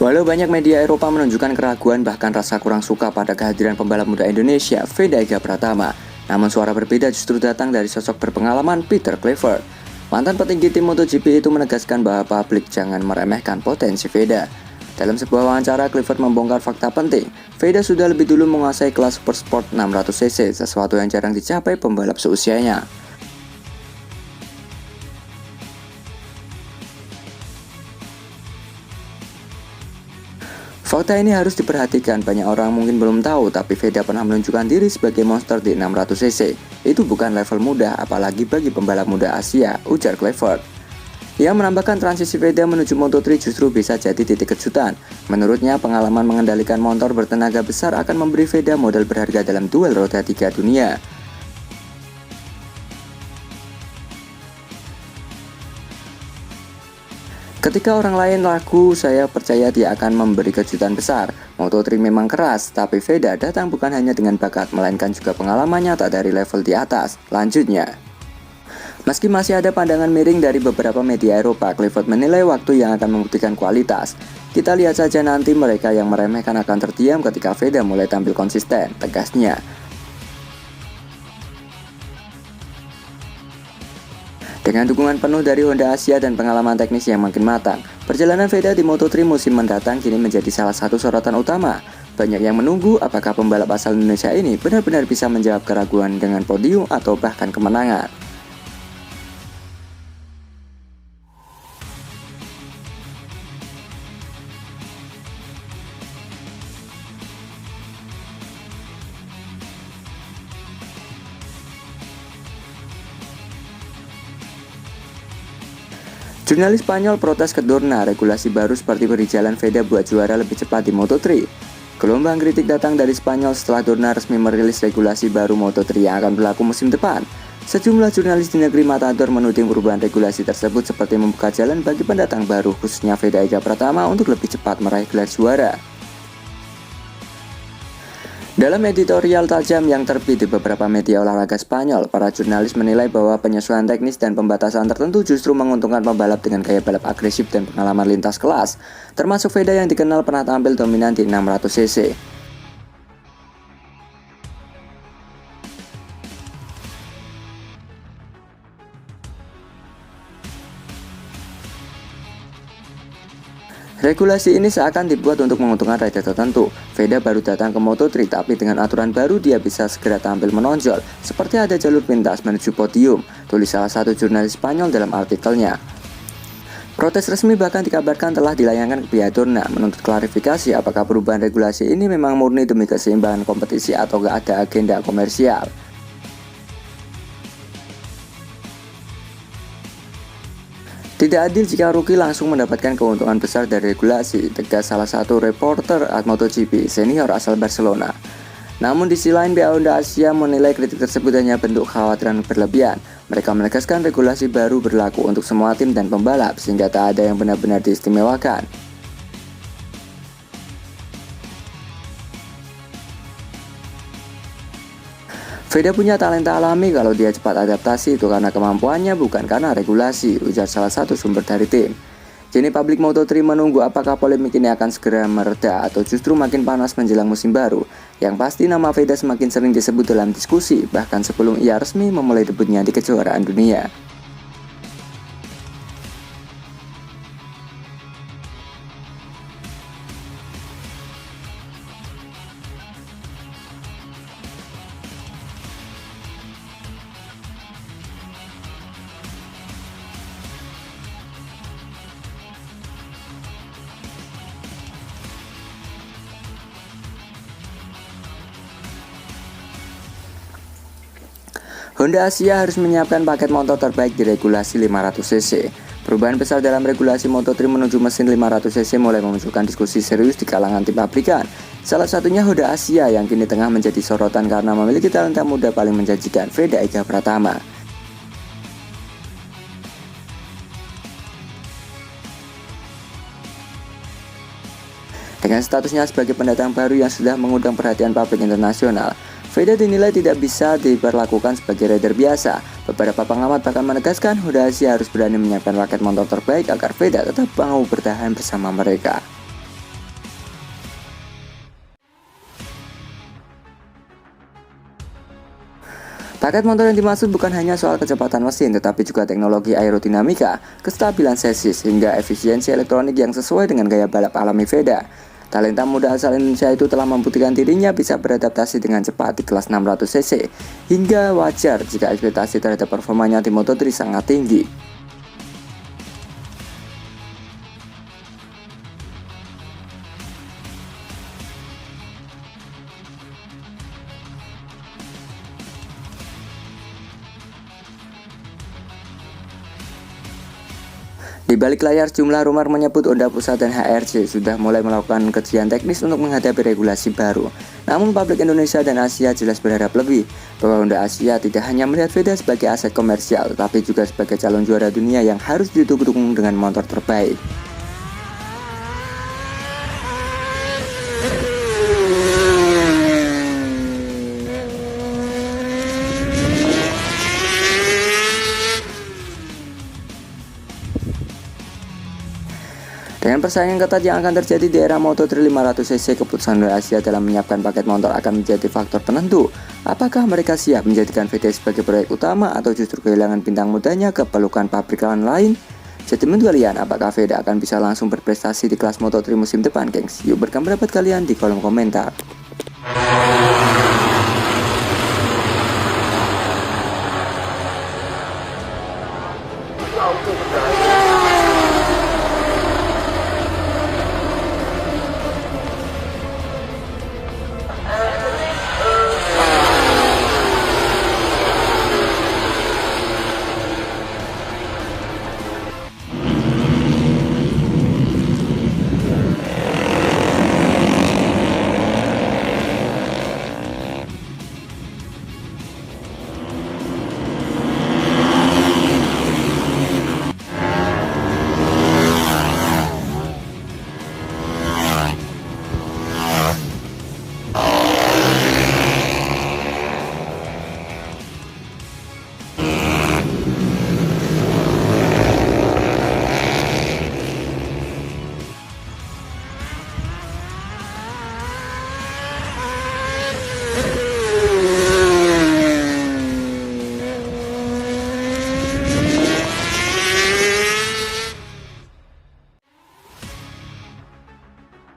Walau banyak media Eropa menunjukkan keraguan bahkan rasa kurang suka pada kehadiran pembalap muda Indonesia, Veda Ega Pratama, namun suara berbeda justru datang dari sosok berpengalaman Peter Clifford. Mantan petinggi tim MotoGP itu menegaskan bahwa publik jangan meremehkan potensi Veda. Dalam sebuah wawancara, Clifford membongkar fakta penting. Veda sudah lebih dulu menguasai kelas Super Sport 600cc, sesuatu yang jarang dicapai pembalap seusianya. Fakta ini harus diperhatikan, banyak orang mungkin belum tahu, tapi Veda pernah menunjukkan diri sebagai monster di 600cc. Itu bukan level mudah, apalagi bagi pembalap muda Asia, ujar Clifford. Ia menambahkan transisi Veda menuju Moto3 justru bisa jadi titik kejutan. Menurutnya, pengalaman mengendalikan motor bertenaga besar akan memberi Veda modal berharga dalam duel roda 3 dunia. Ketika orang lain ragu, saya percaya dia akan memberi kejutan besar. Moto3 memang keras, tapi Veda datang bukan hanya dengan bakat, melainkan juga pengalaman nyata dari level di atas. Lanjutnya, meski masih ada pandangan miring dari beberapa media Eropa, Clifford menilai waktu yang akan membuktikan kualitas. Kita lihat saja nanti, mereka yang meremehkan akan terdiam ketika Veda mulai tampil konsisten, tegasnya. Dengan dukungan penuh dari Honda Asia dan pengalaman teknis yang makin matang, perjalanan Veda di Moto3 musim mendatang kini menjadi salah satu sorotan utama. Banyak yang menunggu apakah pembalap asal Indonesia ini benar-benar bisa menjawab keraguan dengan podium atau bahkan kemenangan. Jurnalis Spanyol protes ke Dorna, regulasi baru seperti beri jalan Veda buat juara lebih cepat di Moto3. Gelombang kritik datang dari Spanyol setelah Dorna resmi merilis regulasi baru Moto3 yang akan berlaku musim depan. Sejumlah jurnalis di negeri Matador menuding perubahan regulasi tersebut seperti membuka jalan bagi pendatang baru, khususnya Veda Ega Pratama, untuk lebih cepat meraih gelar juara. Dalam editorial tajam yang terbit di beberapa media olahraga Spanyol, para jurnalis menilai bahwa penyesuaian teknis dan pembatasan tertentu justru menguntungkan pembalap dengan gaya balap agresif dan pengalaman lintas kelas, termasuk Veda yang dikenal pernah tampil dominan di 600cc. Regulasi ini seakan dibuat untuk menguntungkan rider tertentu. Veda baru datang ke Moto3, tapi dengan aturan baru dia bisa segera tampil menonjol, seperti ada jalur pintas menuju podium, tulis salah satu jurnalis Spanyol dalam artikelnya. Protes resmi bahkan dikabarkan telah dilayangkan ke pihak Dorna menuntut klarifikasi apakah perubahan regulasi ini memang murni demi keseimbangan kompetisi atau gak ada agenda komersial. Tidak adil jika rookie langsung mendapatkan keuntungan besar dari regulasi, tegas salah satu reporter MotoGP senior asal Barcelona. Namun di sisi lain, pihak Honda Asia menilai kritik tersebut hanya bentuk kekhawatiran berlebihan. Mereka menegaskan regulasi baru berlaku untuk semua tim dan pembalap, sehingga tak ada yang benar-benar diistimewakan. Veda punya talenta alami, kalau dia cepat adaptasi itu karena kemampuannya bukan karena regulasi, ujar salah satu sumber dari tim. Kini publik Moto3 menunggu apakah polemik ini akan segera mereda atau justru makin panas menjelang musim baru. Yang pasti nama Veda semakin sering disebut dalam diskusi, bahkan sebelum ia resmi memulai debutnya di kejuaraan dunia. Honda Asia harus menyiapkan paket motor terbaik di regulasi 500cc. Perubahan besar dalam regulasi Moto3 menuju mesin 500cc mulai memunculkan diskusi serius di kalangan tim pabrikan. Salah satunya Honda Asia yang kini tengah menjadi sorotan karena memiliki talenta muda paling menjanjikan, Veda Ega Pratama. Dengan statusnya sebagai pendatang baru yang sudah mengundang perhatian publik internasional, Veda dinilai tidak bisa diperlakukan sebagai rider biasa. Beberapa pengamat bahkan menegaskan Honda Asia harus berani menyiapkan paket motor terbaik agar Veda tetap mau bertahan bersama mereka. Paket motor yang dimaksud bukan hanya soal kecepatan mesin, tetapi juga teknologi aerodinamika, kestabilan chassis, hingga efisiensi elektronik yang sesuai dengan gaya balap alami Veda. Talenta muda asal Indonesia itu telah membuktikan dirinya bisa beradaptasi dengan cepat di kelas 600cc, hingga wajar jika ekspektasi terhadap performanya di Moto3 sangat tinggi. Di balik layar, sejumlah rumor menyebut Honda Pusat dan HRC sudah mulai melakukan kajian teknis untuk menghadapi regulasi baru. Namun publik Indonesia dan Asia jelas berharap lebih, bahwa Honda Asia tidak hanya melihat Veda sebagai aset komersial, tetapi juga sebagai calon juara dunia yang harus didukung dengan motor terbaik. Dengan persaingan ketat yang akan terjadi di era Moto3 500cc, keputusan Honda Asia dalam menyiapkan paket motor akan menjadi faktor penentu. Apakah mereka siap menjadikan VD sebagai proyek utama atau justru kehilangan bintang mudanya ke pelukan pabrikan lain? Jadi menurut kalian, apakah VD akan bisa langsung berprestasi di kelas Moto3 musim depan, gengs? Yuk berikan pendapat kalian di kolom komentar.